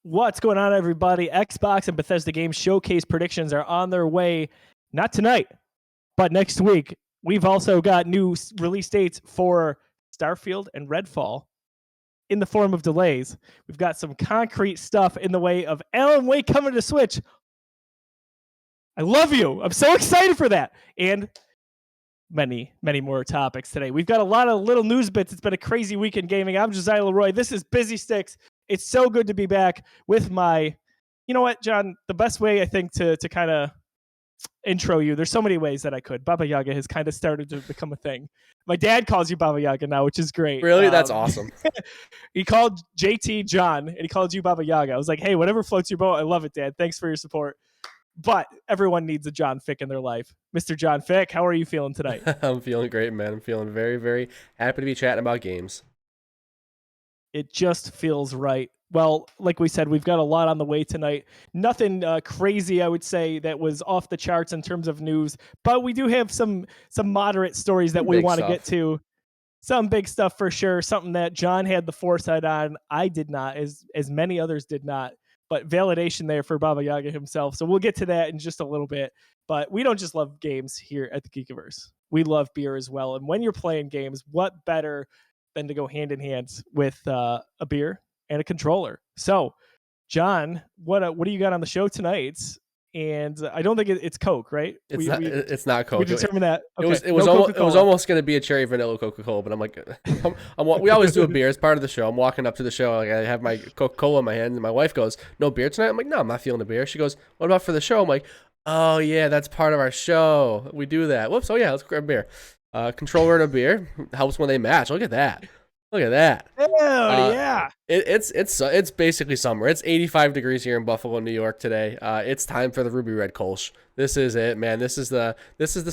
What's going on, everybody? Xbox and Bethesda Games Showcase predictions are on their way, not tonight, but next week. We've also got new release dates for Starfield and Redfall in the form of delays. We've got some concrete stuff in the way of Alan Wake coming to Switch. I love you. I'm so excited for that. And many more topics today. We've got a lot of little news bits. It's been a crazy week in gaming. I'm Josiah Leroy. This is Busy Sticks. It's so good to be back with my, you know what, John, the best way I think to kind of intro you, there's so many ways that I could. Baba Yaga has kind of started to become a thing. My dad calls you Baba Yaga now, which is great. Really? That's awesome. He called JT John and he called you Baba Yaga. I was like, hey, whatever floats your boat. I love it, Dad. Thanks for your support. But everyone needs a John Fick in their life. Mr. John Fick, how are you feeling tonight? I'm feeling great, man. I'm feeling very, very happy to be chatting about games. It just feels right. Well, like we said, we've got a lot on the way tonight. Nothing crazy, I would say, that was off the charts in terms of news. But we do have some moderate stories that we want to get to. Some big stuff for sure. Something that John had the foresight on. I did not, as many others did not. But validation there for Baba Yaga himself. So we'll get to that in just a little bit. But we don't just love games here at the Geekiverse. We love beer as well. And when you're playing games, what better than to go hand in hand with a beer and a controller? So, John, what do you got on the show tonight? And I don't think it's Coke, right? It's not Coke. We determined that. Okay. It was almost going to be a cherry vanilla Coca-Cola, but I'm like, we always do a beer. It's part of the show. I'm walking up to the show. Like, I have my Coca-Cola in my hand, and my wife goes, "No beer tonight?" I'm like, "No, I'm not feeling a beer." She goes, "What about for the show?" I'm like, "Oh yeah, that's part of our show. We do that." Whoops. Oh yeah, let's grab a beer. Controller and a beer helps when they match. Look at that. Look at that. Oh, yeah. It's basically summer. It's 85 degrees here in Buffalo, New York today. It's time for the Ruby Red Kolsch. This is it, man. This is the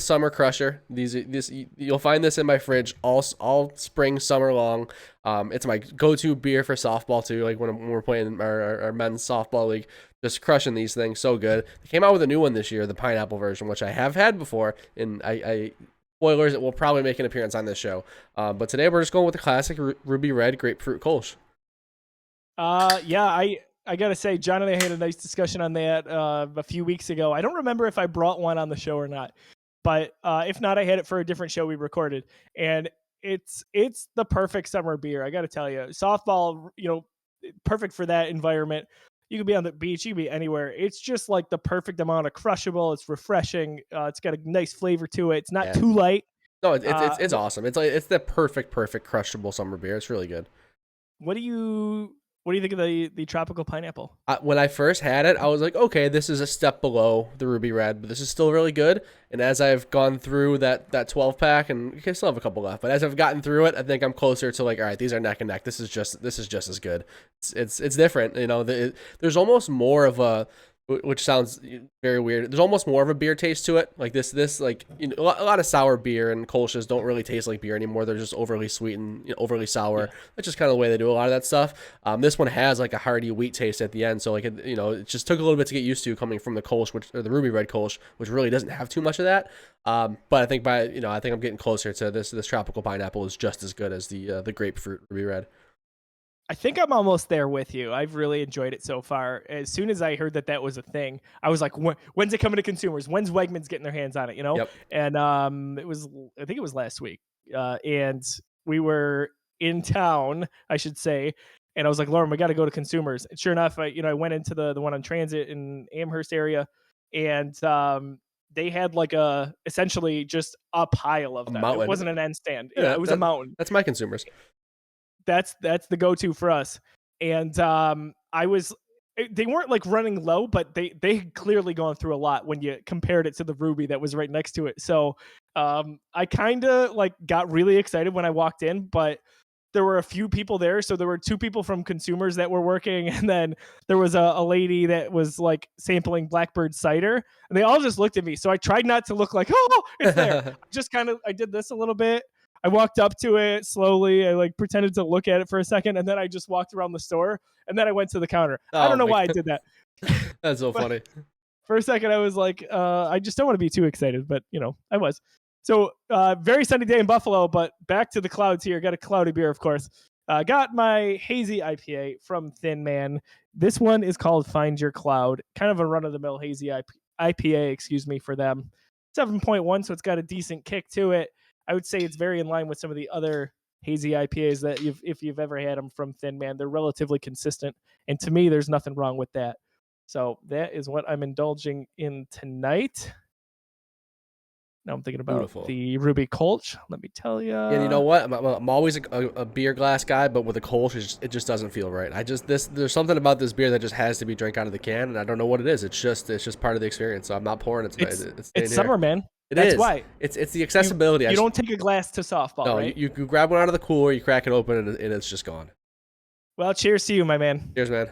summer crusher. You'll find this in my fridge all spring, summer long. It's my go-to beer for softball too. Like when we're playing our men's softball league, just crushing these things. So good. They came out with a new one this year, the pineapple version, which I have had before, and I spoilers, it will probably make an appearance on this show. But today we're just going with the classic Ruby Red Grapefruit Kolsch. Yeah, I got to say, John and I had a nice discussion on that a few weeks ago. I don't remember if I brought one on the show or not. But if not, I had it for a different show we recorded. And it's the perfect summer beer, I got to tell you. Softball, perfect for that environment. You could be on the beach, you could be anywhere. It's just like the perfect amount of crushable. It's refreshing. It's got a nice flavor to it. It's not too light. No, it's awesome. It's the perfect crushable summer beer. It's really good. What do you think of the tropical pineapple? When I first had it, I was like, okay, this is a step below the Ruby Red, but this is still really good. And as I've gone through that 12-pack, and I still have a couple left, but as I've gotten through it, I think I'm closer to like, all right, these are neck and neck. This is just as good. It's different. There's almost more of a, which sounds very weird. There's almost more of a beer taste to it. Like this like a lot of sour beer and Kolsch's don't really taste like beer anymore. They're just overly sweet and overly sour. Yeah. That's just kind of the way they do a lot of that stuff. This one has like a hearty wheat taste at the end. So like it just took a little bit to get used to coming from the Kolsch, or the Ruby Red Kolsch, which really doesn't have too much of that. But I think I think I'm getting closer to this tropical pineapple is just as good as the grapefruit Ruby Red. I think I'm almost there with you. I've really enjoyed it so far. As soon as I heard that was a thing, I was like, when's it coming to consumers? When's Wegmans getting their hands on it? Yep. And I think it was last week. And we were in town, I should say. And I was like, Lauren, we got to go to consumers. And sure enough, I went into the one on Transit in Amherst area, and they had like essentially just a pile of them. It wasn't an end stand. Yeah, it was a mountain. That's my consumers. That's the go-to for us. And they weren't like running low, but they had clearly gone through a lot when you compared it to the Ruby that was right next to it. So I kind of like got really excited when I walked in, but there were a few people there. So there were two people from consumers that were working, and then there was a lady that was like sampling Blackbird cider, and they all just looked at me. So I tried not to look like, oh, it's there. I did this a little bit. I walked up to it slowly. I like pretended to look at it for a second, and then I just walked around the store, and then I went to the counter. I don't know why I did that. That's so funny. For a second, I was like, I just don't want to be too excited, but I was. So very sunny day in Buffalo, but back to the clouds here. Got a cloudy beer, of course. Got my hazy IPA from Thin Man. This one is called Find Your Cloud. Kind of a run-of-the-mill hazy IPA, excuse me, for them. 7.1, so it's got a decent kick to it. I would say it's very in line with some of the other hazy IPAs that if you've ever had them from Thin Man. They're relatively consistent, and to me, there's nothing wrong with that. So that is what I'm indulging in tonight. Now I'm thinking about Beautiful. the Ruby Kolsch. Let me tell you. And you know what? I'm always a beer glass guy, but with a Kolsch, it just doesn't feel right. There's something about this beer that just has to be drank out of the can, and I don't know what it is. It's just part of the experience. So I'm not pouring it tonight. It's summer, man. That's why. It's the accessibility. You don't take a glass to softball, no, right? You grab one out of the cooler, you crack it open, and it's just gone. Well, cheers to you, my man. Cheers, man.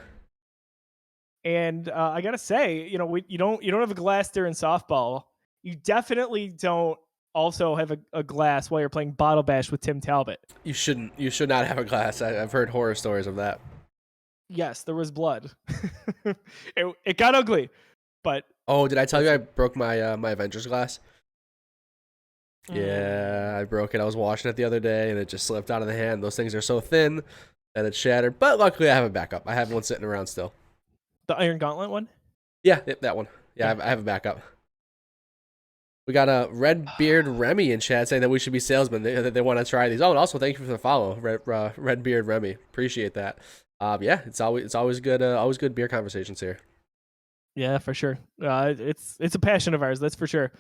And I gotta say, you don't have a glass during softball. You definitely don't also have a glass while you're playing Bottle Bash with Tim Talbot. You should not have a glass. I've heard horror stories of that. Yes, there was blood. it got ugly, but oh, did I tell you I broke my my Avengers glass? Yeah, I broke it. I was washing it the other day, and it just slipped out of the hand. Those things are so thin that it shattered. But luckily, I have a backup. I have one sitting around still. The Iron Gauntlet one? Yeah, that one. Yeah, I have a backup. We got a Redbeard Remy in chat saying that we should be salesmen. They want to try these. Oh, and also thank you for the follow, Redbeard Remy. Appreciate that. Yeah, it's always good. Always good beer conversations here. Yeah, for sure. It's a passion of ours. That's for sure.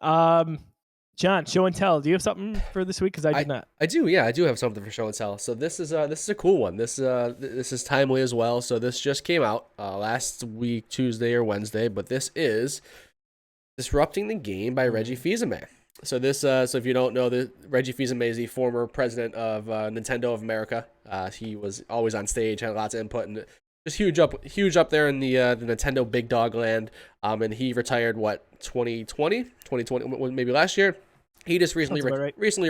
John, show and tell. Do you have something for this week? Because I did not. I do. Yeah, I do have something for show and tell. So this is a cool one. This is timely as well. So this just came out last week, Tuesday or Wednesday. But this is Disrupting the Game by Reggie Fils-Aimé. So this, so if you don't know, Reggie Fils-Aimé is the former president of Nintendo of America. He was always on stage, had lots of input, and just huge up there in the Nintendo big dog land. And he retired 2020, maybe last year. He just recently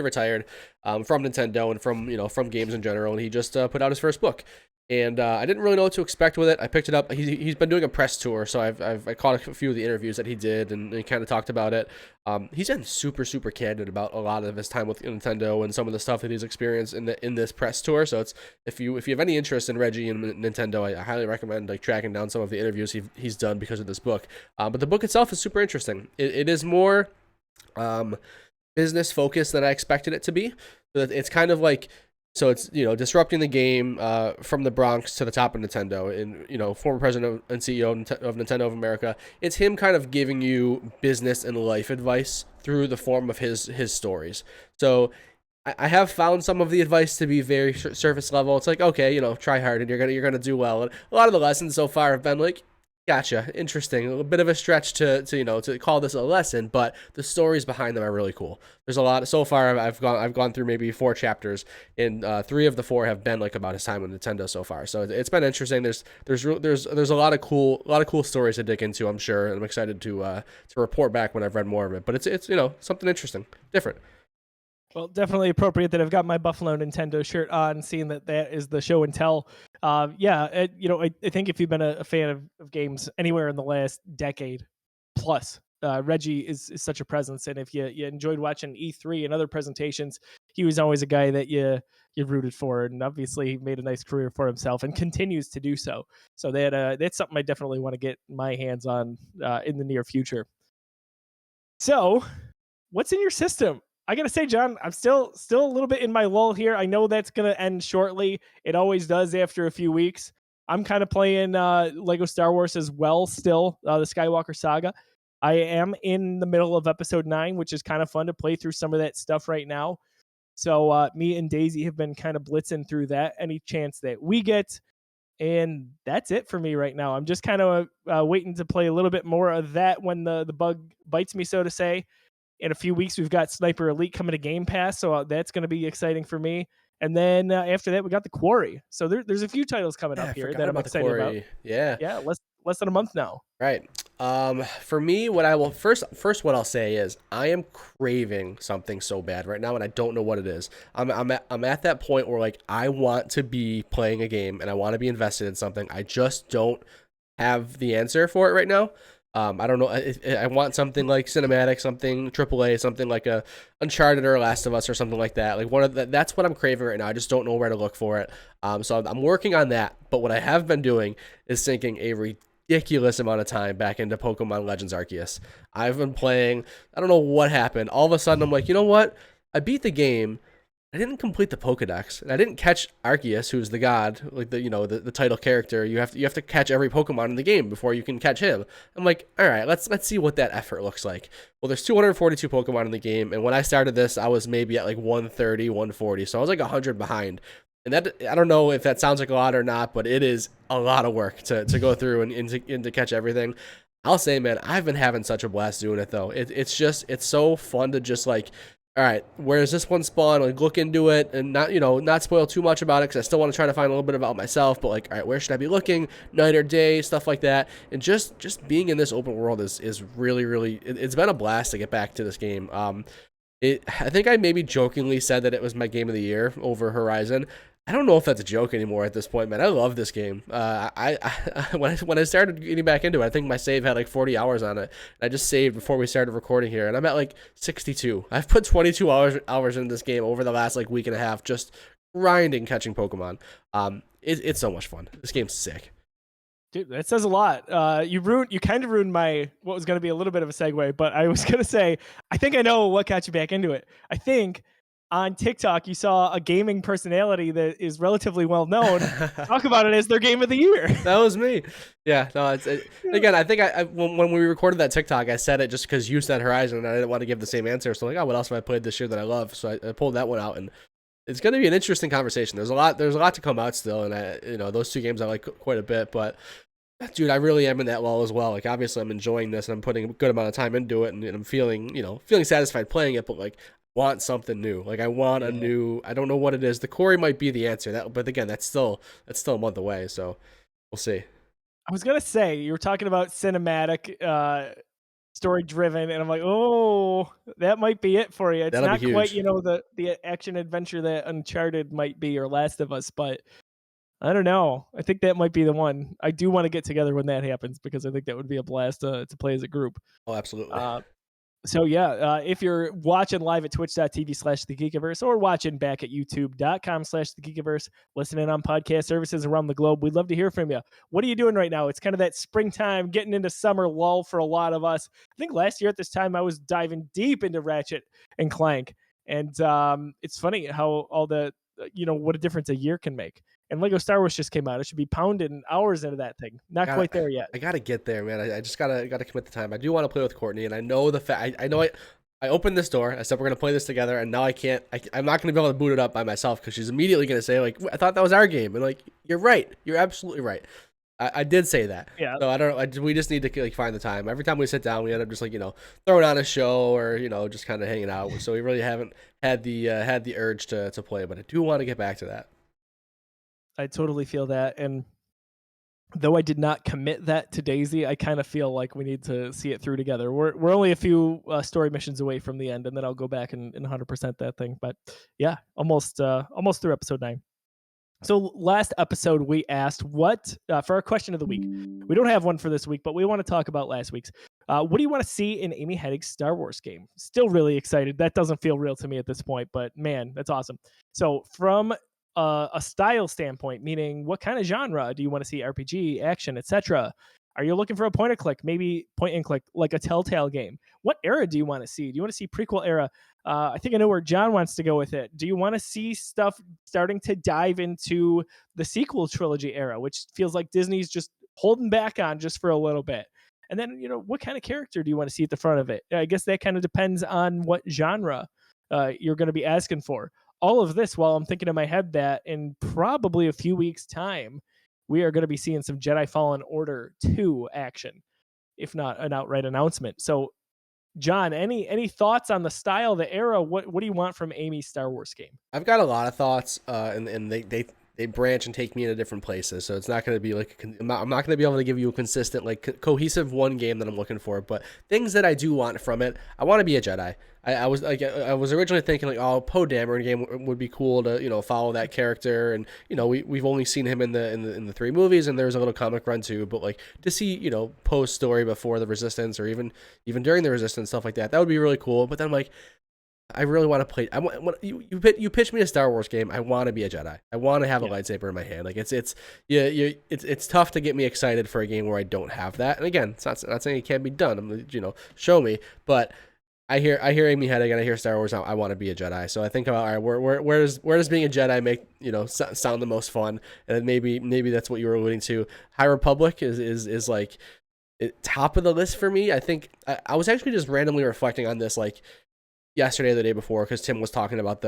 retired from Nintendo and from games in general, and he just put out his first book. And I didn't really know what to expect with it. I picked it up. He's been doing a press tour, so I caught a few of the interviews that he did, and he kind of talked about it. He's been super candid about a lot of his time with Nintendo and some of the stuff that he's experienced in this press tour. So it's if you have any interest in Reggie and Nintendo, I highly recommend tracking down some of the interviews he's done because of this book. But the book itself is super interesting. It is more business focused than I expected it to be. It's kind of like. So it's, disrupting the game from the Bronx to the top of Nintendo, and, former president and CEO of Nintendo of America. It's him kind of giving you business and life advice through the form of his stories. So I have found some of the advice to be very surface level. It's like, okay, try hard and you're gonna do well. And a lot of the lessons so far have been like, gotcha, interesting. A little bit of a stretch to call this a lesson, but the stories behind them are really cool. There's a lot. So far, I've gone through maybe 4 chapters, and 3 of the 4 have been about his time with Nintendo so far. So it's been interesting. There's a lot of cool stories to dig into, I'm sure, and I'm excited to report back when I've read more of it. But it's something interesting, different. Well, definitely appropriate that I've got my Buffalo Nintendo shirt on, seeing that is the show and tell. I think if you've been a fan of games anywhere in the last decade plus, Reggie is such a presence. And if you enjoyed watching E3 and other presentations, he was always a guy that you rooted for. And obviously he made a nice career for himself and continues to do so. So that's something I definitely want to get my hands on in the near future. So what's in your system? I gotta say, John, I'm still a little bit in my lull here. I know that's gonna end shortly. It always does after a few weeks. I'm kind of playing Lego Star Wars as well still, the Skywalker Saga. I am in the middle of episode 9, which is kind of fun to play through some of that stuff right now. So me and Daisy have been kind of blitzing through that any chance that we get. And that's it for me right now. I'm just kind of waiting to play a little bit more of that when the bug bites me, so to say. In a few weeks, we've got Sniper Elite coming to Game Pass, so that's going to be exciting for me. And then after that, we got The Quarry. So there's a few titles coming up here that I'm excited about. Yeah, less than a month now. Right. For me, what I will first what I'll say is I am craving something so bad right now, and I don't know what it is. I'm at that point where I want to be playing a game and I want to be invested in something. I just don't have the answer for it right now. I don't know. I want something like cinematic, something AAA, something like a Uncharted or Last of Us or something like that. Like that's what I'm craving right now. I just don't know where to look for it. So I'm working on that. But what I have been doing is sinking a ridiculous amount of time back into Pokemon Legends Arceus. I've been playing. I don't know what happened. All of a sudden, I'm like, you know what? I beat the game. I didn't complete the Pokedex, and I didn't catch Arceus, who's the god, like the title character. You have to catch every Pokemon in the game before you can catch him. I'm like, all right, let's see what that effort looks like. Well, there's 242 Pokemon in the game, and when I started this, I was maybe at like 130, 140, so I was like 100 behind. And that, I don't know if that sounds like a lot or not, but it is a lot of work to go through and to catch everything. I'll say, man, I've been having such a blast doing it though. It's so fun to just like, all right, where does this one spawn? Like, look into it and not spoil too much about it, because I still want to try to find a little bit about myself. But like, all right, where should I be looking? Night or day, stuff like that. And just being in this open world is really it's been a blast to get back to this game. I think I maybe jokingly said that it was my game of the year over Horizon. I don't know if that's a joke anymore at this point, man. I love this game. When I started getting back into it, I think my save had like 40 hours on it. I just saved before we started recording here, and I'm at like 62. I've put 22 hours into this game over the last like week and a half, just grinding, catching Pokemon. It's so much fun. This game's sick. Dude, that says a lot. You kind of ruined my what was going to be a little bit of a segue, but I was going to say I think I know what got you back into it. I think on TikTok you saw a gaming personality that is relatively well known talk about it as their game of the year. That was me. Yeah, no, again, I think when we recorded that TikTok, I said it just because you said Horizon, and I didn't want to give the same answer. So like, oh, what else have I played this year that I love? So I pulled that one out, and it's going to be an interesting conversation. There's a lot to come out still, and those two games I like quite a bit, but dude, I really am in that lull as well. Like, obviously I'm enjoying this and I'm putting a good amount of time into it, and I'm feeling satisfied playing it, but like, want something new. Like, I want a new, I don't know what it is. The Corey might be the answer, but again, that's still a month away, so we'll see. I was going to say, you were talking about cinematic, story driven, and I'm like, oh, that might be it for you. It's That'll not be quite, huge. the action adventure that Uncharted might be or Last of Us, but I don't know. I think that might be the one. I do want to get together when that happens, because I think that would be a blast to play as a group. Oh, absolutely. So yeah, if you're watching live at twitch.tv/thegeekiverse or watching back at youtube.com/thegeekiverse, listening on podcast services around the globe, we'd love to hear from you. What are you doing right now? It's kind of that springtime, getting into summer lull for a lot of us. I think last year at this time I was diving deep into Ratchet and Clank, and it's funny how all the what a difference a year can make. And Lego Star Wars just came out. It should be pounding hours into that thing. Not quite there yet. I gotta get there, man. I just gotta commit the time. I do want to play with Courtney, and I know the fact. I know I opened this door. I said we're gonna play this together, and now I can't. I'm not gonna be able to boot it up by myself, because she's immediately gonna say like, I thought that was our game, and like, you're right. You're absolutely right. I did say that. Yeah. So I don't know. We just need to like find the time. Every time we sit down, we end up just like throwing on a show or just kind of hanging out. So we really haven't had the urge to play, but I do want to get back to that. I totally feel that, and though I did not commit that to Daisy, I kind of feel like we need to see it through together. We're only a few story missions away from the end, and then I'll go back and 100% that thing. But yeah, almost through episode 9. So last episode we asked what for our question of the week. We don't have one for this week, but we want to talk about last week's. What do you want to see in Amy Hennig's Star Wars game? Still really excited. That doesn't feel real to me at this point, but man, that's awesome. So from a style standpoint, meaning what kind of genre do you want to see? RPG, action, etc. Are you looking for a point and click, maybe point and click, like a Telltale game? What era do you want to see? Do you want to see prequel era? I think I know where John wants to go with it. Do you want to see stuff starting to dive into the sequel trilogy era, which feels like Disney's just holding back on just for a little bit? And then, what kind of character do you want to see at the front of it? I guess that kind of depends on what genre you're going to be asking for. All of this while I'm thinking in my head that in probably a few weeks' time, we are going to be seeing some Jedi Fallen Order 2 action, if not an outright announcement. So, John, any thoughts on the style, the era? What do you want from Amy's Star Wars game? I've got a lot of thoughts, and they branch and take me into different places. So it's not going to be like I'm not going to be able to give you a consistent, like cohesive one game that I'm looking for. But things that I do want from it, I want to be a Jedi. I was originally thinking like, oh, Poe Dameron game would be cool to follow that character, and we've only seen him in the three movies, and there's a little comic run too. But like to see Poe's story before the Resistance, or even during the Resistance, stuff like that would be really cool. But then I'm like, I really want to play. You pitch me a Star Wars game. I want to be a Jedi. I want to have a lightsaber in my hand. Like it's tough to get me excited for a game where I don't have that. And again, it's not saying it can't be done. I'm show me. But I hear Amy Hennig and I hear Star Wars. I want to be a Jedi. So I think about, all right, where does being a Jedi make sound the most fun? And maybe that's what you were alluding to. High Republic is like top of the list for me. I think I was actually just randomly reflecting on this like yesterday or the day before, because Tim was talking about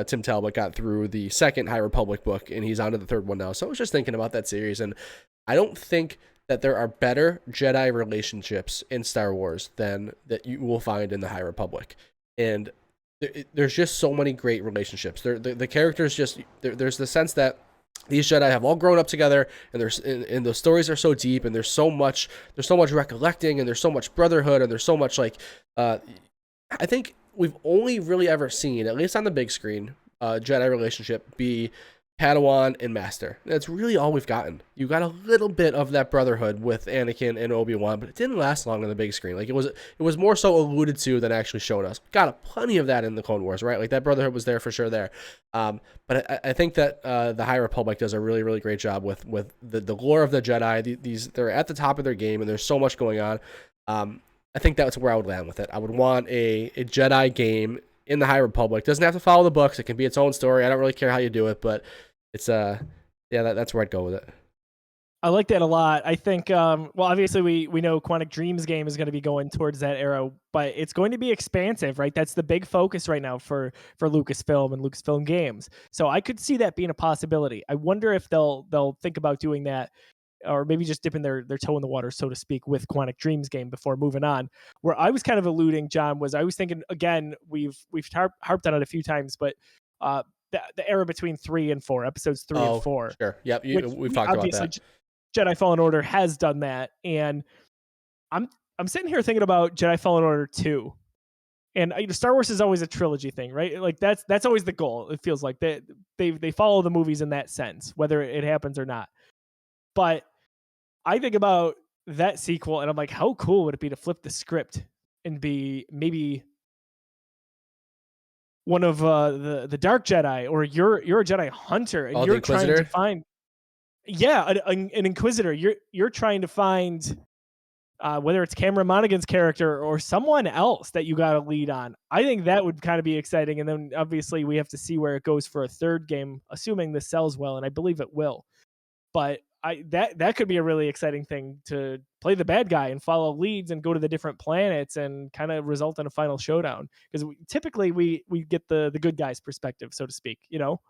Tim Talbot got through the second High Republic book and he's on to the third one now. So I was just thinking about that series, and I don't think that there are better Jedi relationships in Star Wars than that you will find in the High Republic. And there's just so many great relationships. The characters just there's the sense that these Jedi have all grown up together, and the stories are so deep, and there's so much recollecting, and there's so much brotherhood, and there's so much like I think we've only really ever seen, at least on the big screen, Jedi relationship be Padawan and Master. That's really all we've gotten. You got a little bit of that brotherhood with Anakin and Obi-Wan, but it didn't last long on the big screen. Like it was more so alluded to than actually shown us. Got plenty of that in the Clone Wars, right? Like that brotherhood was there for sure there. But I think that the High Republic does a really, really great job with the lore of the Jedi. They're at the top of their game, and there's so much going on. I think that's where I would land with it. I would want a Jedi game in the High Republic. Doesn't have to follow the books. It can be its own story. I don't really care how you do it, but it's that's where I'd go with it. I like that a lot. I think well, obviously we know Quantic Dream's game is going to be going towards that era, but it's going to be expansive, right? That's the big focus right now for Lucasfilm and Lucasfilm Games. So I could see that being a possibility. I wonder if they'll think about doing that, or maybe just dipping their toe in the water, so to speak, with Quantic Dream's game before moving on. Where I was kind of alluding, John, was I was thinking, again, we've harped on it a few times, but the era between 3 and 4, episodes 3 and 4. Sure. Yep. We've talked about that. Jedi Fallen Order has done that. And I'm sitting here thinking about Jedi Fallen Order 2. And Star Wars is always a trilogy thing, right? Like that's always the goal. It feels like they follow the movies in that sense, whether it happens or not. But I think about that sequel, and I'm like, how cool would it be to flip the script and be maybe one of the Dark Jedi, or you're a Jedi hunter, and you're trying to find an Inquisitor. You're trying to find whether it's Cameron Monaghan's character or someone else that you got to lead on. I think that would kind of be exciting. And then obviously we have to see where it goes for a third game, assuming this sells well, and I believe it will. But that could be a really exciting thing, to play the bad guy and follow leads and go to the different planets and kind of result in a final showdown. Because typically we get the good guy's perspective, so to speak,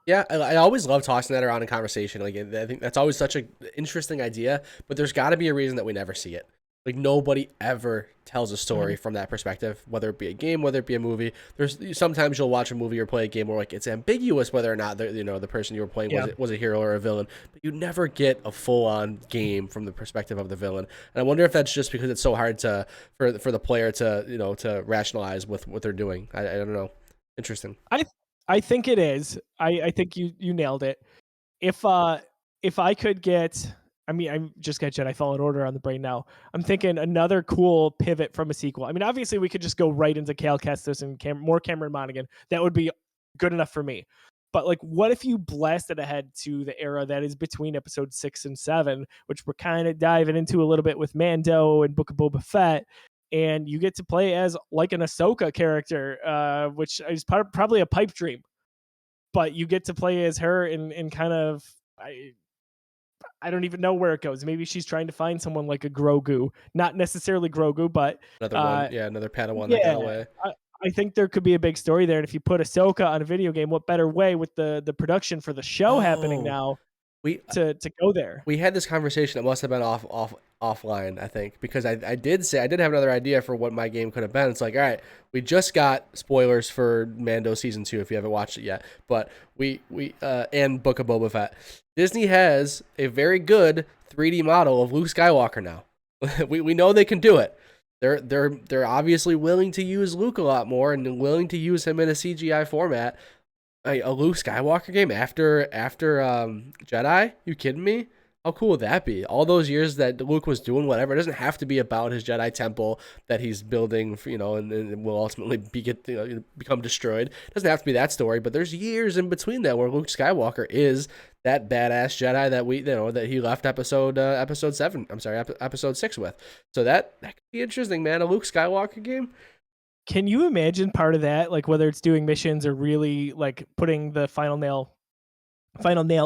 Yeah, I always love tossing that around in conversation. Like I think that's always such an interesting idea, but there's got to be a reason that we never see it. Like nobody ever tells a story from that perspective, whether it be a game, whether it be a movie. There's sometimes you'll watch a movie or play a game where like it's ambiguous whether or not the person you were playing was a hero or a villain, but you never get a full on game from the perspective of the villain. And I wonder if that's just because it's so hard for the player to to rationalize with what they're doing. I don't know. Interesting. I think it is. I think you nailed it. If I could get, I just got Jedi Fallen Order on the brain now. I'm thinking another cool pivot from a sequel. Obviously we could just go right into Cal Kestis and more Cameron Monaghan. That would be good enough for me. But like, what if you blasted ahead to the era that is between episode 6 and 7, which we're kind of diving into a little bit with Mando and Book of Boba Fett, and you get to play as like an Ahsoka character, which is probably a pipe dream. But you get to play as her in kind of, I don't even know where it goes. Maybe she's trying to find someone like a Grogu, not necessarily Grogu, but another Padawan that got away. I think there could be a big story there. And if you put Ahsoka on a video game, what better way with the production for the show happening now? we to go there. we had this conversation. It must have been offline, I think, because I did say I did have another idea for what my game could have been. It's like, all right, we just got spoilers for Mando season 2 if you haven't watched it yet, but we and Book of Boba Fett. Disney has a very good 3D model of Luke Skywalker now. we know they can do it. They're obviously willing to use Luke a lot more and willing to use him in a CGI format. A Luke Skywalker game after Jedi? You kidding me? How cool would that be? All those years that Luke was doing whatever. It doesn't have to be about his Jedi temple that he's building, for, and will ultimately become destroyed. It doesn't have to be that story, but there's years in between that where Luke Skywalker is that badass Jedi that that he left episode 6 with. So that could be interesting, man. A Luke Skywalker game. Can you imagine part of that, like whether it's doing missions or really like putting the final nail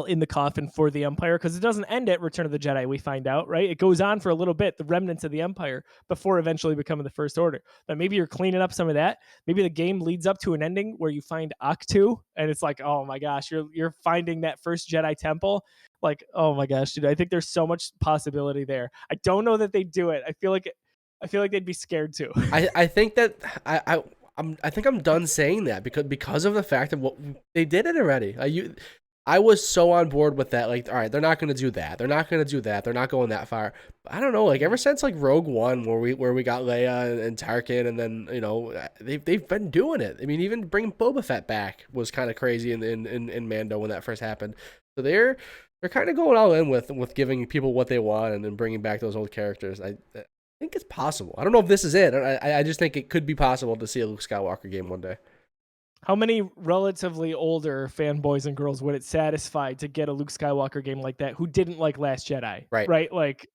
in the coffin for the Empire? Because it doesn't end at Return of the Jedi, we find out, right? It goes on for a little bit, the remnants of the Empire, before eventually becoming the First Order. But maybe you're cleaning up some of that. Maybe the game leads up to an ending where you find Ahch-To, and it's like, oh my gosh, you're finding that first Jedi temple. Like, oh my gosh, dude, I think there's so much possibility there. I don't know that they do it. I feel like they'd be scared to. I think that I think I'm done saying that because of the fact of what they did it already. I was so on board with that. Like, all right, they're not going to do that. They're not going to do that. They're not going that far. But I don't know. Like ever since like Rogue One, where we got Leia and Tarkin, and then they've been doing it. I mean, even bringing Boba Fett back was kind of crazy in Mando when that first happened. So they're kind of going all in with giving people what they want and then bringing back those old characters. I think it's possible. I don't know if this is it. I just think it could be possible to see a Luke Skywalker game one day. How many relatively older fanboys and girls would it satisfy to get a Luke Skywalker game like that who didn't like Last Jedi? Right? Like,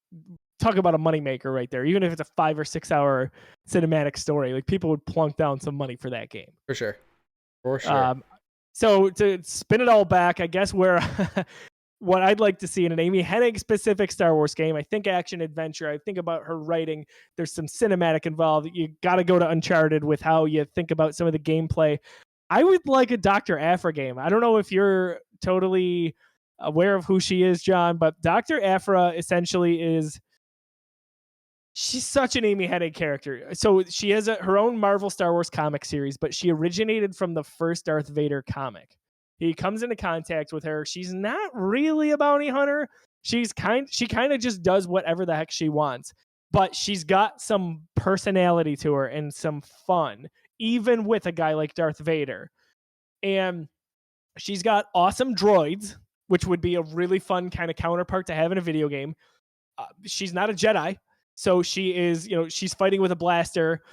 talk about a moneymaker right there. Even if it's a 5 or 6 hour cinematic story, like people would plunk down some money for that game. For sure. So to spin it all back, I guess where what I'd like to see in an Amy Hennig specific Star Wars game, I think action adventure. I think about her writing. There's some cinematic involved. You got to go to Uncharted with how you think about some of the gameplay. I would like a Dr. Aphra game. I don't know if you're totally aware of who she is, John, but Dr. Aphra essentially she's such an Amy Hennig character. So she has her own Marvel Star Wars comic series, but she originated from the first Darth Vader comic. He comes into contact with her. She's not really a bounty hunter. She kind of just does whatever the heck she wants, but she's got some personality to her and some fun, even with a guy like Darth Vader. And she's got awesome droids, which would be a really fun kind of counterpart to have in a video game. She's not a Jedi, so she is, she's fighting with a blaster.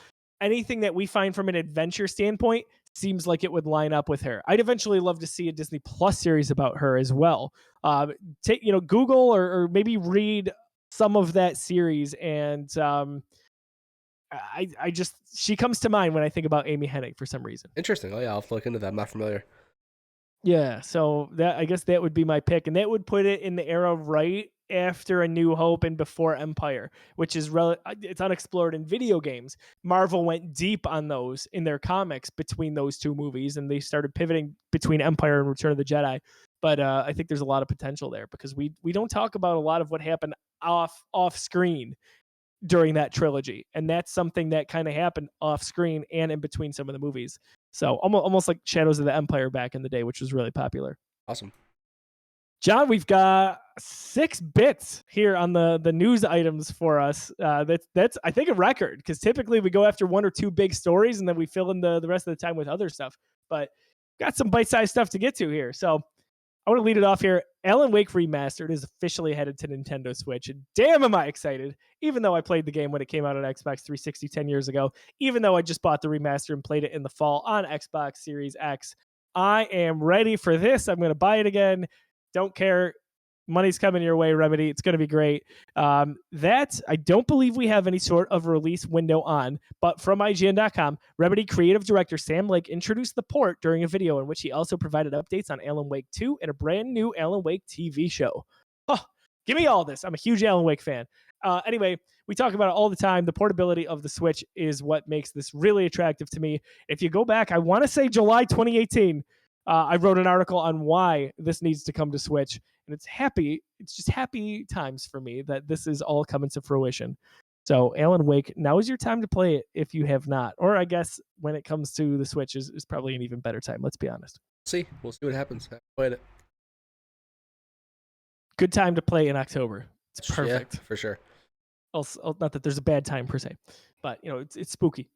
Anything that we find from an adventure standpoint seems like it would line up with her. I'd eventually love to see a Disney Plus series about her as well. Google or maybe read some of that series, and she comes to mind when I think about Amy Hennig for some reason. Interesting. Oh yeah, I'll have to look into that. I'm not familiar. Yeah, so I guess that would be my pick, and that would put it in the era right after A New Hope and before Empire, which is it's unexplored in video games. Marvel went deep on those in their comics between those two movies, and they started pivoting between Empire and Return of the Jedi. But I think there's a lot of potential there because we don't talk about a lot of what happened off screen during that trilogy, and that's something that kind of happened off screen and in between some of the movies. So almost like Shadows of the Empire back in the day, which was really popular. Awesome. John, we've got 6 bits here on the news items for us. That's I think a record, because typically we go after 1 or 2 big stories and then we fill in the rest of the time with other stuff. But got some bite-sized stuff to get to here. So I want to lead it off here. Alan Wake Remastered is officially headed to Nintendo Switch. And damn, am I excited. Even though I played the game when it came out on Xbox 360 10 years ago, even though I just bought the remaster and played it in the fall on Xbox Series X, I am ready for this. I'm going to buy it again. Don't care. Money's coming your way, Remedy. It's going to be great. That I don't believe we have any sort of release window on, but from IGN.com, Remedy creative director Sam Lake introduced the port during a video in which he also provided updates on Alan Wake 2 and a brand new Alan Wake TV show. Oh, give me all this. I'm a huge Alan Wake fan. Anyway, we talk about it all the time. The portability of the Switch is what makes this really attractive to me. If you go back, I want to say July 2018, I wrote an article on why this needs to come to Switch, and it's just happy times for me that this is all coming to fruition. So Alan Wake, now is your time to play it if you have not. Or I guess when it comes to the Switch is probably an even better time, let's be honest. We'll see what happens. I played it. Good time to play in October. It's perfect. Yeah, for sure. Also, not that there's a bad time per se, but it's spooky.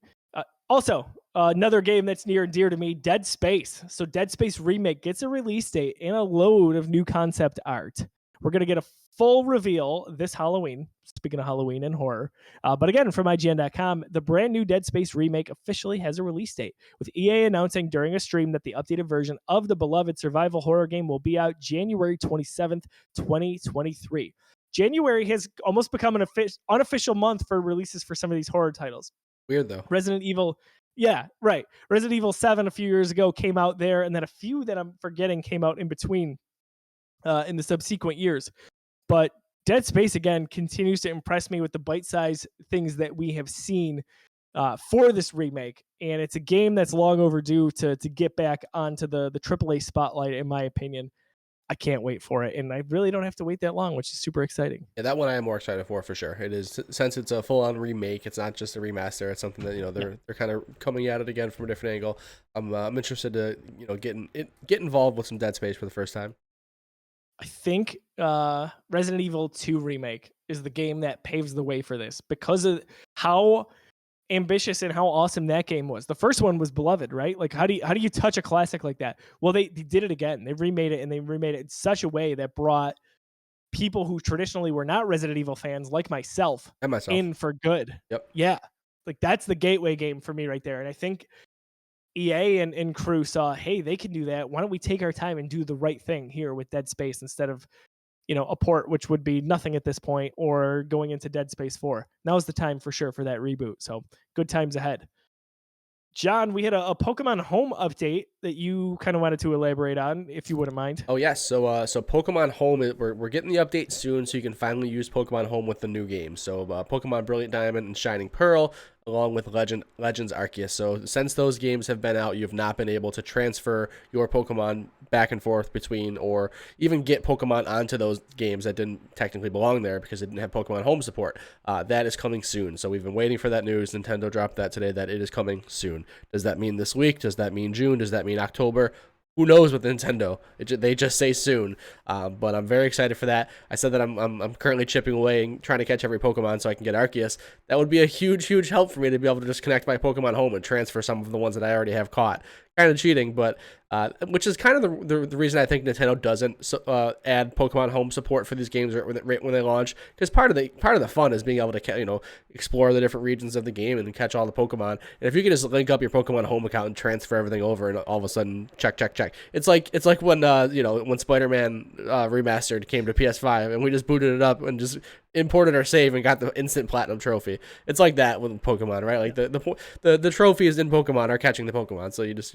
Also, another game that's near and dear to me, Dead Space. So Dead Space Remake gets a release date and a load of new concept art. We're going to get a full reveal this Halloween, speaking of Halloween and horror. But again, from IGN.com, the brand new Dead Space Remake officially has a release date, with EA announcing during a stream that the updated version of the beloved survival horror game will be out January 27th, 2023. January has almost become an unofficial month for releases for some of these horror titles. Weird though. Resident Evil, yeah, right. Resident Evil 7 a few years ago came out there, and then a few that I'm forgetting came out in between in the subsequent years. But Dead Space, again, continues to impress me with the bite-sized things that we have seen for this remake. And it's a game that's long overdue to get back onto the AAA spotlight, in my opinion. I can't wait for it, and I really don't have to wait that long, which is super exciting. Yeah, that one I am more excited for sure. It is, since it's a full-on remake. It's not just a remaster. It's something that they're kind of coming at it again from a different angle. I'm interested to get involved with some Dead Space for the first time. I think Resident Evil 2 Remake is the game that paves the way for this because of how ambitious and how awesome that game was. The first one was beloved, right? Like how do you touch a classic like that? Well, they did it again. They remade it, and they remade it in such a way that brought people who traditionally were not Resident Evil fans, like myself, in for good. Yep. Yeah. Like that's the gateway game for me right there. And I think EA and crew saw, hey, they can do that. Why don't we take our time and do the right thing here with Dead Space instead of a port, which would be nothing at this point, or going into Dead Space 4. Now's the time for sure for that reboot. So good times ahead. John, we had a Pokemon Home update that you kind of wanted to elaborate on, if you wouldn't mind. Oh yes, so Pokemon Home, we're getting the update soon, so you can finally use Pokemon Home with the new game. So Pokemon Brilliant Diamond and Shining Pearl, along with Legends Arceus. So since those games have been out, you've not been able to transfer your Pokemon back and forth between, or even get Pokemon onto those games that didn't technically belong there because it didn't have Pokemon Home support. That is coming soon. So we've been waiting for that news. Nintendo dropped that today that it is coming soon. Does that mean this week? Does that mean June? Does that mean October? Who knows with Nintendo? They just say soon, but I'm very excited for that. I said that I'm currently chipping away and trying to catch every Pokemon so I can get Arceus. That would be a huge help for me to be able to just connect my Pokemon Home and transfer some of the ones that I already have caught. Kind of cheating, but which is kind of the reason I think Nintendo doesn't add Pokemon Home support for these games right when they launch, because part of the fun is being able to explore the different regions of the game and catch all the Pokemon. And if you can just link up your Pokemon Home account and transfer everything over, and all of a sudden check. It's like when when Spider-Man Remastered came to PS5 and we just booted it up and just imported our save and got the instant platinum trophy. It's like that with Pokemon, right? Like the trophies in Pokemon are catching the Pokemon, so you just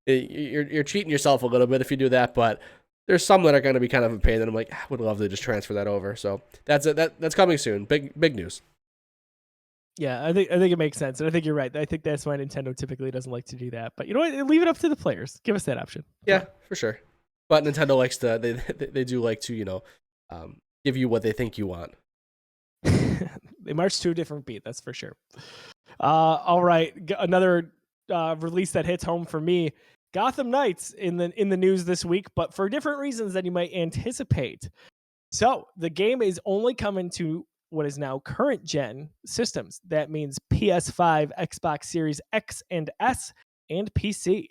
you're cheating yourself a little bit if you do that, but there's some that are going to be kind of a pain, and I'm like, I would love to just transfer that over. So that's it. That's coming soon. Big news. Yeah, I think it makes sense, and I think you're right. I think that's why Nintendo typically doesn't like to do that. But you know what? Leave it up to the players. Give us that option. Yeah, for sure. But Nintendo likes to they do like to give you what they think you want. They march to a different beat, that's for sure. All right, another release that hits home for me. Gotham Knights in the news this week, but for different reasons than you might anticipate. So the game is only coming to what is now current gen systems. That means PS5, Xbox Series X and S, and PC.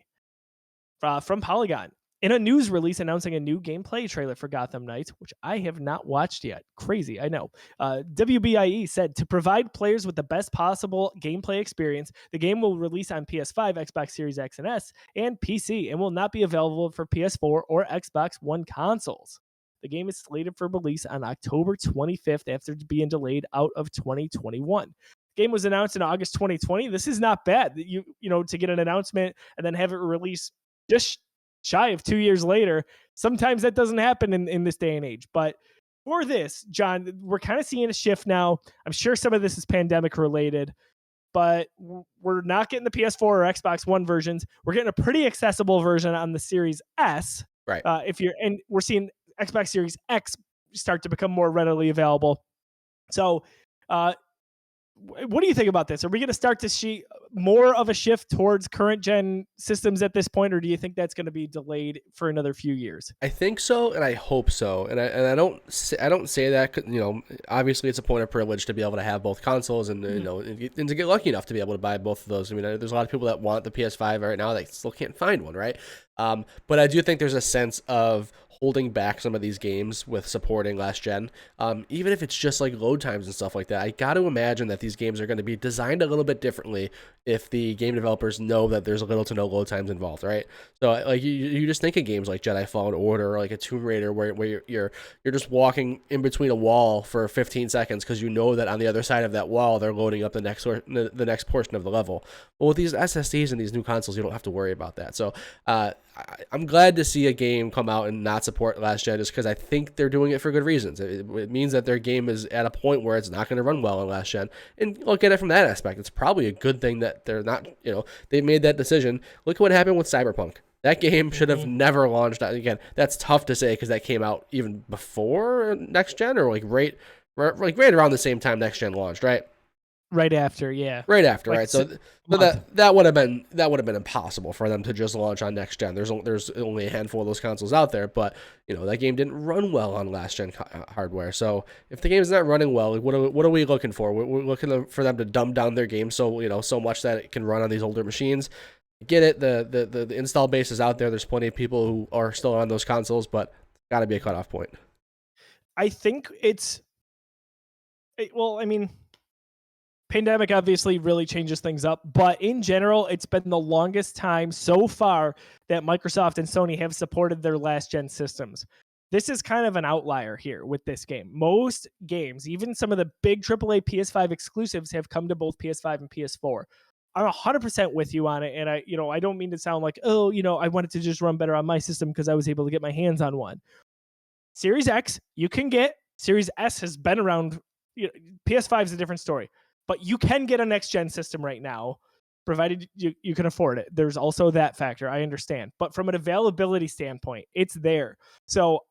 From Polygon. In a news release announcing a new gameplay trailer for Gotham Knights, which I have not watched yet. Crazy, I know. WBIE said, to provide players with the best possible gameplay experience, the game will release on PS5, Xbox Series X and S, and PC, and will not be available for PS4 or Xbox One consoles. The game is slated for release on October 25th after being delayed out of 2021. The game was announced in August 2020. This is not bad. To get an announcement and then have it released just shy of 2 years later. Sometimes that doesn't happen in this day and age. But for this, John, we're kind of seeing a shift now. I'm sure some of this is pandemic related. but we're not getting the PS4 or Xbox One versions. We're getting a pretty accessible version on the Series S. Right. And we're seeing Xbox Series X start to become more readily available. So, what do you think about this? Are we going to start to see more of a shift towards current gen systems at this point, or do you think that's going to be delayed for another few years? I think so, and I hope so. And I don't say that, obviously it's a point of privilege to be able to have both consoles, and and to get lucky enough to be able to buy both of those. I mean, there's a lot of people that want the PS5 right now that still can't find one, right? But I do think there's a sense of holding back some of these games with supporting last gen, even if it's just like load times and stuff like that. I got to imagine that these games are going to be designed a little bit differently if the game developers know that there's little to no load times involved, right? So like you just think of games like Jedi Fallen Order or like a Tomb Raider where you're just walking in between a wall for 15 seconds because you know that on the other side of that wall they're loading up the next portion of the level. Well, with these SSDs and these new consoles, you don't have to worry about that. So I'm glad to see a game come out and not support last gen, just because I think they're doing it for good reasons. It means that their game is at a point where it's not going to run well on last gen. And look at it from that aspect. It's probably a good thing that they're not, they made that decision. Look at what happened with Cyberpunk. That game should have never launched. Again, that's tough to say because that came out even before next gen, or like right around the same time next gen launched, right? Right after, yeah. Right after, right? So that would have been impossible for them to just launch on next gen. There's only a handful of those consoles out there, but that game didn't run well on last gen hardware. So if the game's not running well, like, what are we looking for? We're looking for them to dumb down their game so much that it can run on these older machines. Get it? The install base is out there. There's plenty of people who are still on those consoles, but got to be a cutoff point. I think pandemic obviously really changes things up, but in general, it's been the longest time so far that Microsoft and Sony have supported their last gen systems. This is kind of an outlier here with this game. Most games, even some of the big AAA PS5 exclusives, have come to both PS5 and PS4. I'm 100% with you on it, and I don't mean to sound like, I wanted to just run better on my system because I was able to get my hands on one. Series X, you can get. Series S has been around. PS5 is a different story. But you can get a next-gen system right now, provided you can afford it. There's also that factor, I understand. But from an availability standpoint, it's there. So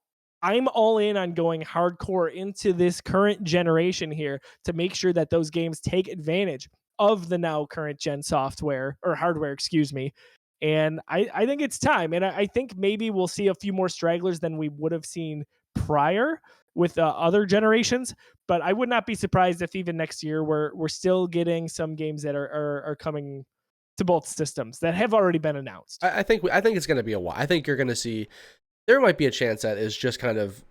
I'm all in on going hardcore into this current generation here to make sure that those games take advantage of the now current gen software, or hardware, excuse me. And I think it's time. And I think maybe we'll see a few more stragglers than we would have seen prior with other generations, but I would not be surprised if even next year we're still getting some games that are coming to both systems that have already been announced. I think it's going to be a while. I think you're going to see there might be a chance that is just kind of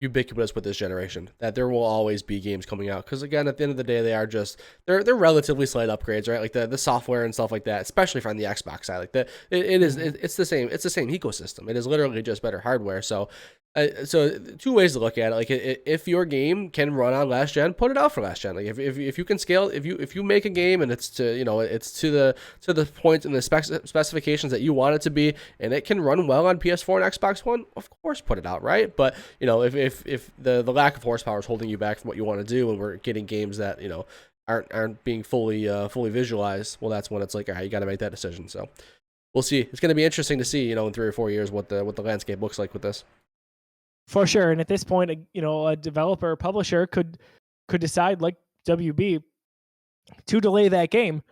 ubiquitous with this generation, that there will always be games coming out, because again, at the end of the day, they're relatively slight upgrades, right? Like the software and stuff like that, especially from the Xbox side, like it's the same ecosystem. It is literally just better hardware. So two ways to look at it. Like, if your game can run on last gen, put it out for last gen. Like, if you can scale, if you make a game and it's to the point and the specifications that you want it to be, and it can run well on PS4 and Xbox One, of course put it out, right? But if the lack of horsepower is holding you back from what you want to do, and we're getting games that aren't being fully visualized, well, that's when it's like, all right, you got to make that decision. So we'll see. It's going to be interesting to see in 3 or 4 years what the landscape looks like with this. For sure. And at this point, a developer or publisher could decide, like WB, to delay that game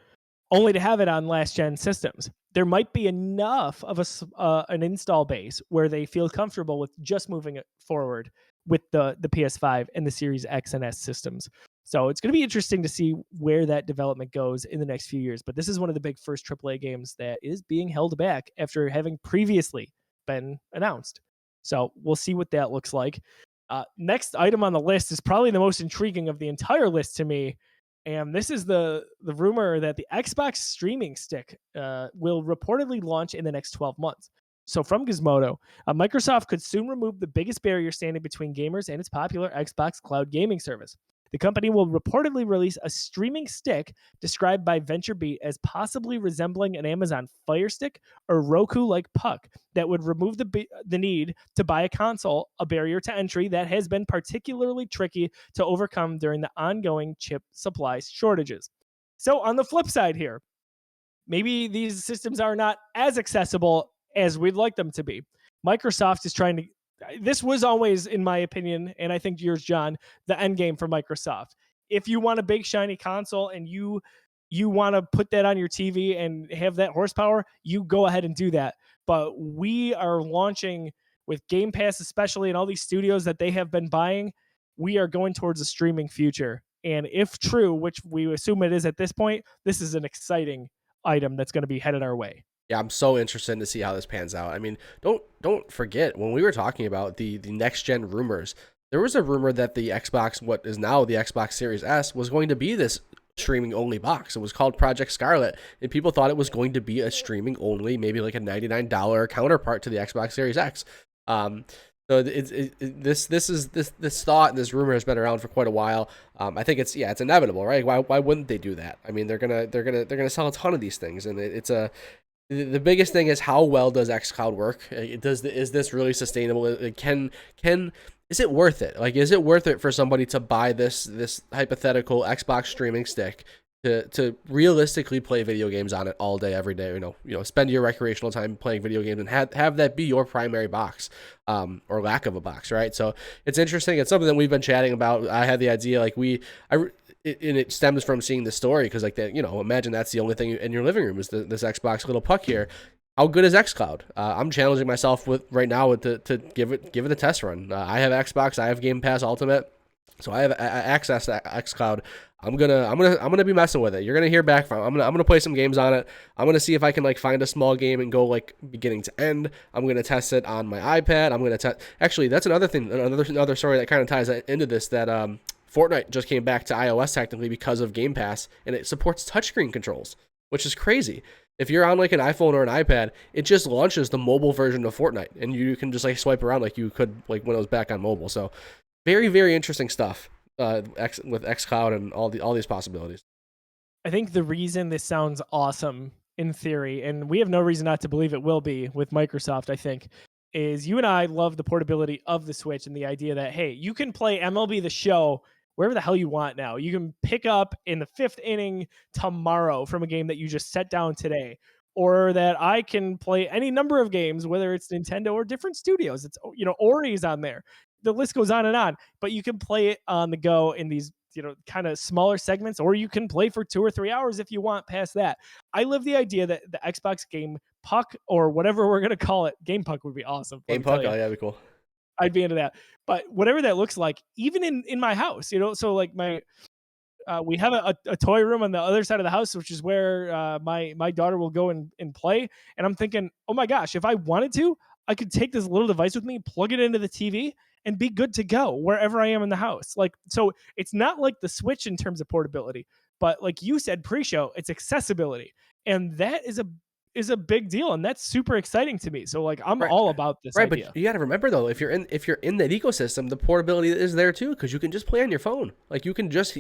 only to have it on last gen systems. There might be enough of an install base where they feel comfortable with just moving it forward with the PS5 and the Series X and S systems. So it's going to be interesting to see where that development goes in the next few years. But this is one of the big first AAA games that is being held back after having previously been announced. So we'll see what that looks like. Next item on the list is probably the most intriguing of the entire list to me. And this is the rumor that the Xbox streaming stick will reportedly launch in the next 12 months. So from Gizmodo, Microsoft could soon remove the biggest barrier standing between gamers and its popular Xbox cloud gaming service. The company will reportedly release a streaming stick described by VentureBeat as possibly resembling an Amazon Fire Stick or Roku-like puck that would remove the need to buy a console, a barrier to entry that has been particularly tricky to overcome during the ongoing chip supply shortages. So on the flip side here, maybe these systems are not as accessible as we'd like them to be. Microsoft is trying to, this was always, in my opinion, and I think yours, John, the end game for Microsoft. If you want a big shiny console and you want to put that on your TV and have that horsepower, you go ahead and do that. But we are launching with Game Pass, especially, and all these studios that they have been buying. We are going towards a streaming future. And if true, which we assume it is at this point, this is an exciting item that's going to be headed our way. Yeah, I'm so interested to see how this pans out. I mean, don't forget when we were talking about the next gen rumors, there was a rumor that the Xbox, what is now the Xbox Series S, was going to be this streaming only box. It was called Project Scarlet, and people thought it was going to be a streaming only, maybe like a $99 counterpart to the Xbox Series X. So this thought and this rumor has been around for quite a while. I think it's inevitable, right? Why wouldn't they do that? I mean, they're gonna sell a ton of these things, and the biggest thing is how well does xCloud work? Is this really sustainable? Is it worth it? Like, is it worth it for somebody to buy this hypothetical Xbox streaming stick to realistically play video games on it all day, every day? You know, spend your recreational time playing video games and have that be your primary box, or lack of a box, right? So it's interesting. It's something that we've been chatting about. I had the idea, like it stems from seeing the story, because like that, imagine that's the only thing in your living room is this Xbox little puck here. How good is xCloud? I'm challenging myself right now to give it a test run. I have Xbox, I have Game Pass Ultimate, so I have access to xCloud. I'm gonna be messing with it. You're gonna hear back from. I'm gonna play some games on it. I'm gonna see if I can like find a small game and go like beginning to end. I'm gonna test it on my iPad. I'm gonna test. Actually, that's another thing. Another story that kind of ties into this, that Fortnite just came back to iOS technically because of Game Pass, and it supports touchscreen controls, which is crazy. If you're on like an iPhone or an iPad, it just launches the mobile version of Fortnite, and you can just like swipe around like you could like when it was back on mobile. So very, very interesting stuff with xCloud and all these possibilities. I think the reason this sounds awesome in theory, and we have no reason not to believe it will be with Microsoft, I think, is you and I love the portability of the Switch and the idea that, hey, you can play MLB The Show wherever the hell you want now. You can pick up in the 5th inning tomorrow from a game that you just set down today. Or that I can play any number of games, whether it's Nintendo or different studios. It's, Ori's on there. The list goes on and on. But you can play it on the go in these, kind of smaller segments, or you can play for 2 or 3 hours if you want past that. I love the idea that the Xbox Game Puck, or whatever we're going to call it, Game Puck would be awesome. Game Puck, oh yeah, that'd be cool. I'd be into that. But whatever that looks like, even in my house, so like we have a toy room on the other side of the house, which is where my daughter will go and play. And I'm thinking, oh my gosh, if I wanted to, I could take this little device with me, plug it into the TV, and be good to go wherever I am in the house. Like, so it's not like the Switch in terms of portability, but like you said pre-show, it's accessibility. And that is a big deal, and that's super exciting to me. So like I'm all about this idea. But you got to remember though, if you're in that ecosystem, the portability is there too, because you can just play on your phone. Like you can just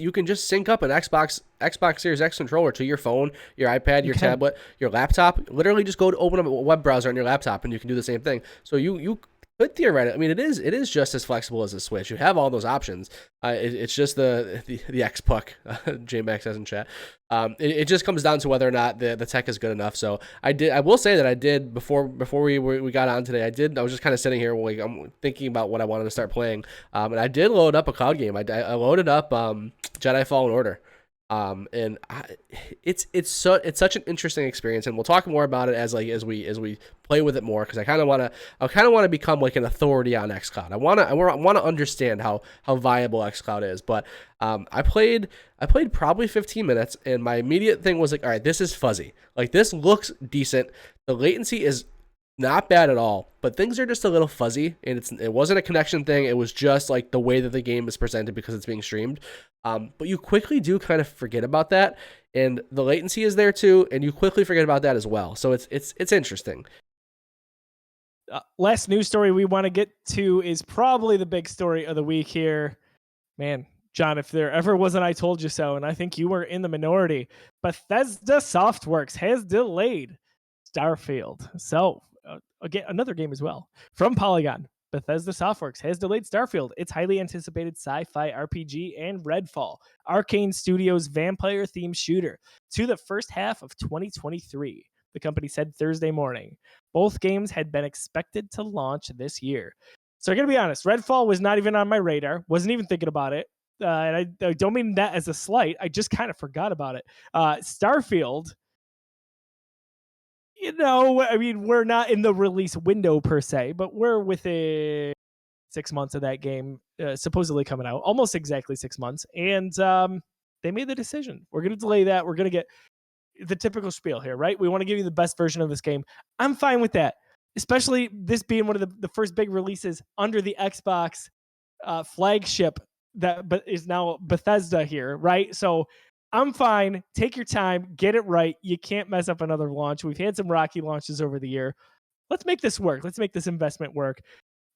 sync up an Xbox Series X controller to your phone, your iPad, your tablet, your laptop. Literally just go to open up a web browser on your laptop and you can do the same thing. So you could theoretically, I mean, it is just as flexible as a Switch. You have all those options. It's just the X Puck, JMax says in chat. It just comes down to whether or not the tech is good enough. So I will say that I did before we got on today. I was just kind of sitting here, like I'm thinking about what I wanted to start playing, and I did load up a cloud game. I loaded up Jedi Fallen Order. And it's such an interesting experience, and we'll talk more about it as we play with it more, because I kind of want to become like an authority on xCloud. I want to understand how viable xCloud is. But I played probably 15 minutes, and my immediate thing was like, all right, this is fuzzy. Like this looks decent. The latency is not bad at all, but things are just a little fuzzy, and it wasn't a connection thing. It was just like the way that the game is presented because it's being streamed. But you quickly do kind of forget about that, and the latency is there too, and you quickly forget about that as well. So it's interesting. Last news story we want to get to is probably the big story of the week here. Man, John, if there ever was an I told you so, and I think you were in the minority, Bethesda Softworks has delayed Starfield. So again, another game as well from Polygon. Bethesda Softworks has delayed Starfield, its highly anticipated sci-fi RPG, and Redfall, Arcane Studios' vampire-themed shooter, to the first half of 2023, the company said Thursday morning. Both games had been expected to launch this year. So I gotta be honest, Redfall was not even on my radar, wasn't even thinking about it. And I don't mean that as a slight, I just kind of forgot about it. Starfield, I mean, we're not in the release window per se, but we're within 6 months of that game supposedly coming out, almost exactly 6 months. And they made the decision. We're going to delay that. We're going to get the typical spiel here, right? We want to give you the best version of this game. I'm fine with that, especially this being one of the first big releases under the Xbox flagship that is now Bethesda here, right? So I'm fine. Take your time, get it right. You can't mess up another launch. We've had some rocky launches over the year. Let's make this work. Let's make this investment work.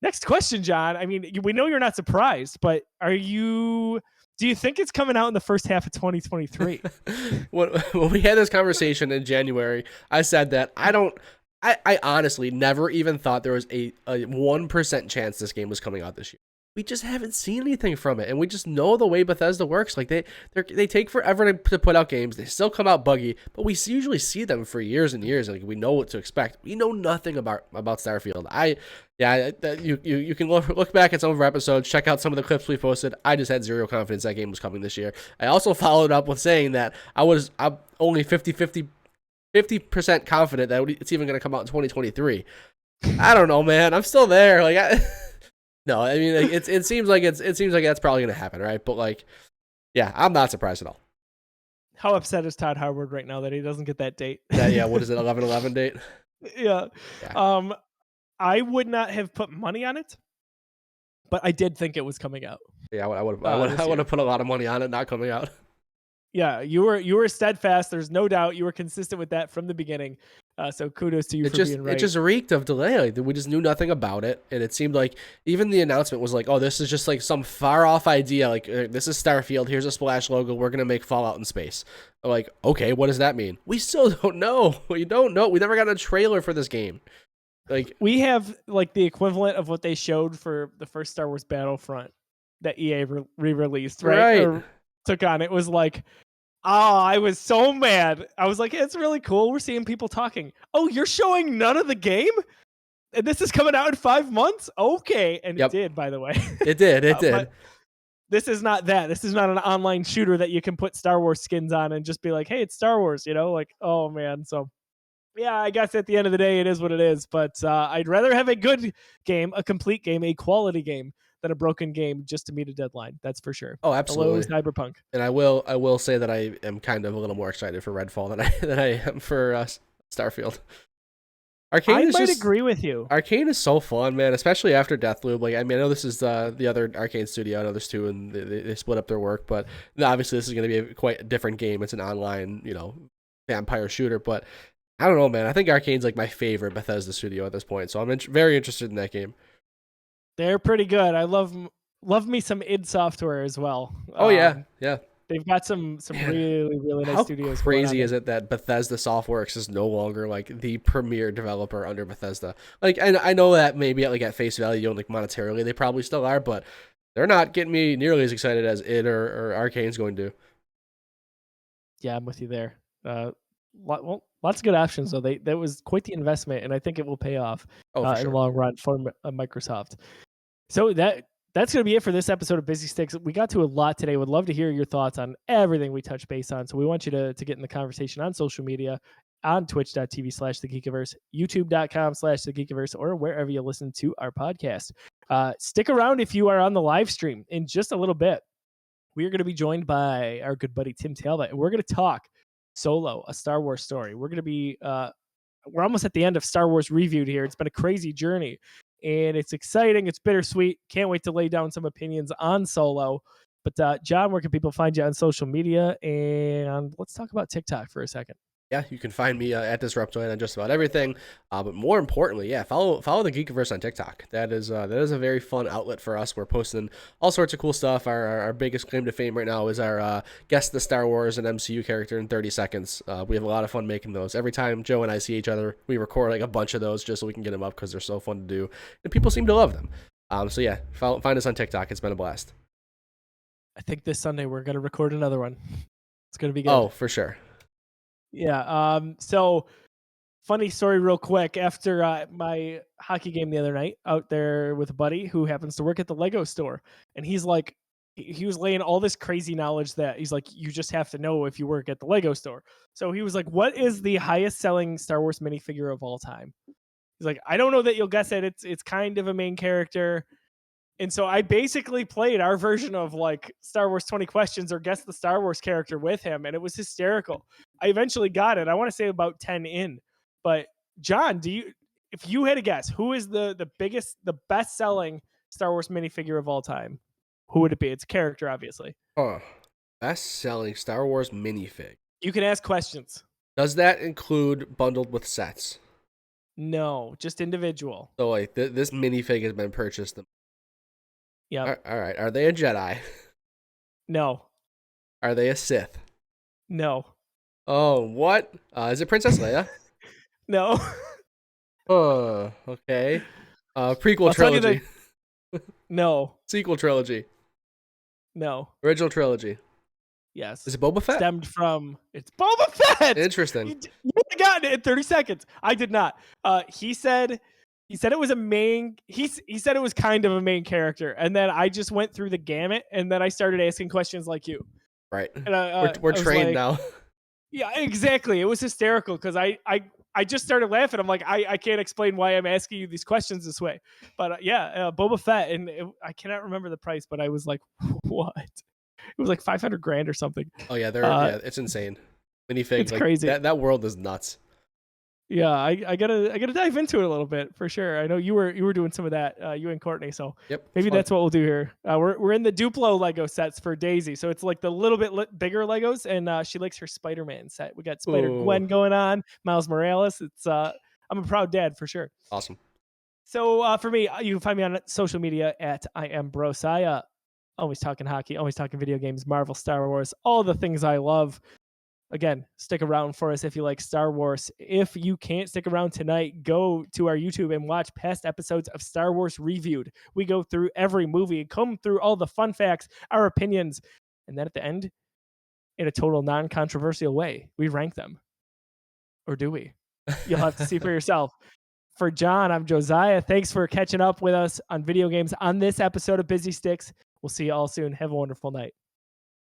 Next question, John. I mean, we know you're not surprised, but do you think it's coming out in the first half of 2023? When we had this conversation in January, I said that I honestly never even thought there was a 1% chance this game was coming out this year. We just haven't seen anything from it, and we just know the way Bethesda works. Like they take forever to put out games. They still come out buggy, but we usually see them for years and years. Like we know what to expect. We know nothing about Starfield. You can look back at some of our episodes, check out some of the clips we posted. I just had zero confidence that game was coming this year. I also followed up with saying that I'm only 50% confident that it's even going to come out in 2023. I don't know, man. I'm still there. No, I mean it seems like that's probably gonna happen, right? But yeah, I'm not surprised at all. How upset is Todd Howard right now that he doesn't get that date? Yeah. What is it? 11/11 date? Yeah. I would not have put money on it, but I did think it was coming out. Yeah, I would have put a lot of money on it not coming out. Yeah, you were steadfast. There's no doubt you were consistent with that from the beginning. So kudos to you for being right. It just reeked of delay. We just knew nothing about it, and it seemed like even the announcement was like, "Oh, this is just like some far off idea. Like this is Starfield. Here's a splash logo. We're gonna make Fallout in space." I'm like, okay, what does that mean? We still don't know. We don't know. We never got a trailer for this game. Like we have the equivalent of what they showed for the first Star Wars Battlefront that EA re-released, right? Or took on. It was like, I was so mad. I was like, it's really cool. We're seeing people talking. Oh, you're showing none of the game? And this is coming out in 5 months? Okay. And It did, by the way. It did. But this is not that. This is not an online shooter that you can put Star Wars skins on and just be like, hey, it's Star Wars, oh man. So yeah, I guess at the end of the day, it is what it is. But I'd rather have a good game, a complete game, a quality game than a broken game just to meet a deadline. That's for sure. Oh, absolutely. Hello, Cyberpunk. And I will say that I am kind of a little more excited for Redfall than I am for Starfield. Arcane I might agree with you. Arcane is so fun, man, especially after Deathloop. I know this is the other Arcane studio. I know there's two, and they split up their work. But obviously, this is going to be quite a different game. It's an online, vampire shooter. But I don't know, man. I think Arcane's my favorite Bethesda studio at this point. So I'm very interested in that game. They're pretty good. I love me some id Software as well. Oh yeah. They've got some really nice studios. How crazy is it that Bethesda Softworks is no longer the premier developer under Bethesda? I know that maybe at face value and monetarily they probably still are, but they're not getting me nearly as excited as id or Arcane's going to. Yeah, I'm with you there. Lots of good options though. That was quite the investment, and I think it will pay off in the long run for Microsoft. So that's going to be it for this episode of Busy Sticks. We got to a lot today. Would love to hear your thoughts on everything we touched base on. So we want you to get in the conversation on social media, on twitch.tv/thegeekiverse, youtube.com/thegeekiverse, or wherever you listen to our podcast. Stick around if you are on the live stream. In just a little bit, we are going to be joined by our good buddy Tim Talbot, and we're going to talk Solo, a Star Wars story. We're going to be we're almost at the end of Star Wars Reviewed here. It's been a crazy journey, and it's exciting. It's bittersweet. Can't wait to lay down some opinions on Solo. But John, where can people find you on social media? And let's talk about TikTok for a second. Yeah, you can find me at Disruptoid on just about everything. But more importantly, yeah, follow the Geekiverse on TikTok. That is a very fun outlet for us. We're posting all sorts of cool stuff. Our biggest claim to fame right now is our guess the Star Wars and MCU character in 30 seconds. We have a lot of fun making those. Every time Joe and I see each other, we record like a bunch of those just so we can get them up because they're so fun to do, and people seem to love them. So yeah, find us on TikTok. It's been a blast. I think this Sunday we're gonna record another one. It's gonna be good. Oh, for sure. Yeah. So funny story real quick. After my hockey game the other night out there with a buddy who happens to work at the Lego store, and he's like, he was laying all this crazy knowledge that he's like, you just have to know if you work at the Lego store. So he was like, what is the highest selling Star Wars minifigure of all time? He's like, I don't know that you'll guess it. It's kind of a main character. And so I basically played our version of like Star Wars 20 questions or guess the Star Wars character with him. And it was hysterical. I eventually got it. I want to say about 10 in. But John, if you had a guess, who is the best selling Star Wars minifigure of all time? Who would it be? It's a character, obviously. Best selling Star Wars minifig. You can ask questions. Does that include bundled with sets? No, just individual. So like this minifig has been purchased. Yeah. All right. Are they a Jedi? No. Are they a Sith? No. Oh, what? Is it Princess Leia? No. Oh, okay. Prequel trilogy. No. Sequel trilogy. No. Original trilogy. Yes. Is it Boba Fett? It's Boba Fett. Interesting. You would have gotten it in 30 seconds. I did not. He said it was a main. He said it was kind of a main character, and then I just went through the gamut, and then I started asking questions like you. Right. And we're trained now. Yeah, exactly. It was hysterical because I just started laughing. I'm like, I can't explain why I'm asking you these questions this way. But Boba Fett, and I cannot remember the price, but I was like, what? It was like $500,000 or something. Oh yeah, it's insane. Minifig, it's crazy. That world is nuts. Yeah, I gotta dive into it a little bit for sure. I know you were doing some of that, you and Courtney. So yep, maybe that's what we'll do here. We're in the Duplo Lego sets for Daisy, so it's like the little bit bigger Legos, and she likes her Spider-Man set. We got Spider-Gwen going on, Miles Morales. It's I'm a proud dad for sure. Awesome. So for me, you can find me on social media at I am Brosaya. Always talking hockey, always talking video games, Marvel, Star Wars, all the things I love. Again, stick around for us if you like Star Wars. If you can't stick around tonight, go to our YouTube and watch past episodes of Star Wars Reviewed. We go through every movie, come through all the fun facts, our opinions, and then at the end, in a total non-controversial way, we rank them. Or do we? You'll have to see for yourself. For John, I'm Josiah. Thanks for catching up with us on video games on this episode of Busy Sticks. We'll see you all soon. Have a wonderful night.